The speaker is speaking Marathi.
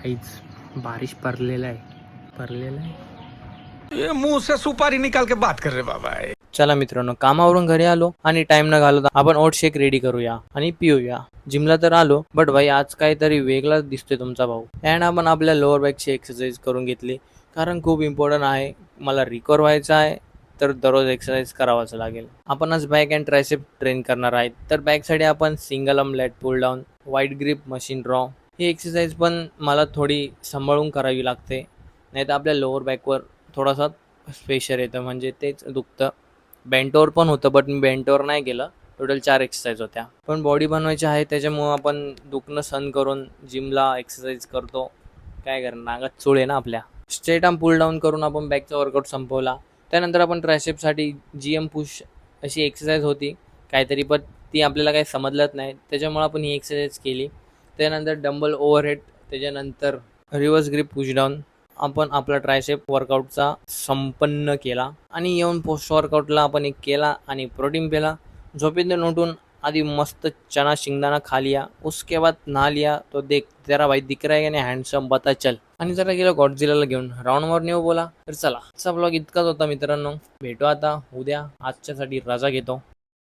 काहीच बारिश पडलेला आहे ये मुंह से सुपारी निकाल के बात कर रहे बाबा। चला मित्रांनो, कामावरून घरी आलो आणि टाइम न घालवता आपण ओट शेक रेडी करूया आणि पिऊया। जिमला तर आलो, बट भाई आज काहीतरी वेगळाच दिसतोय तुमचा भाऊ। अँड आपण आपल्या लोअर बॅकची एक्सरसाइज करून घेतली, कारण खूप इम्पॉर्टंट आहे। मला रिकवर व्हायचं आहे, तर दररोज एक्सरसाइज करावाच लागेल। आपण आज बॅक अँड ट्रायसेप ट्रेन करणार आहेत। तर बॅकसाठी आपण single arm lat pull down, wide grip machine draw ही एक्सरसाइज पण मला थोडी सांभाळून करावी लागते, नाही तर आपल्या लोअर बॅकवर थोडासा प्रेशर येतं, म्हणजे तेच दुखतं। बेंटोवर पण होतं, बट मी बेंटोवर नाही गेलं। टोटल 4 एक्सरसाइज होत्या, पण बॉडी बनवायची आहे, त्याच्यामुळं आपण दुखणं सहन करून जिमला एक्सरसाइज करतो। काय करणार, नागात चूळ आहे ना आपल्या। स्ट्रेट आर्म पुल डाऊन करून आपण बॅकचा वर्कआउट संपवला। त्यानंतर आपण ट्रायसेपसाठी GM पुश अशी एक्सरसाइज होती काहीतरी, पण ती आपल्याला काही समजलंच नाही, त्याच्यामुळे आपण ही एक्सरसाइज केली। त्यानंतर डंबल ओव्हरहेड, त्याच्यानंतर रिव्हर्स ग्रिप पुश डाऊन आपण आपला ट्रायसेप वर्कआउटचा संपन्न केला। आणि येऊन पोस्ट वर्कआउटला आपण एक केला आणि प्रोटीन पेला। झोपेतून उठून आधी मस्त चना शेंगदाणा खा लिया, उसके बाद नहा लिया, तो देख तेरा भाई दिख रहा है की हँडसम बता चल। आणि जरा गेलो गॉडझिलाला घेऊन राऊंडवर नेऊ बोला। तर चला, आजचा ब्लॉग इतकाच होता मित्रांनो, भेटू आता उद्या। आजच्यासाठी रजा घेतो।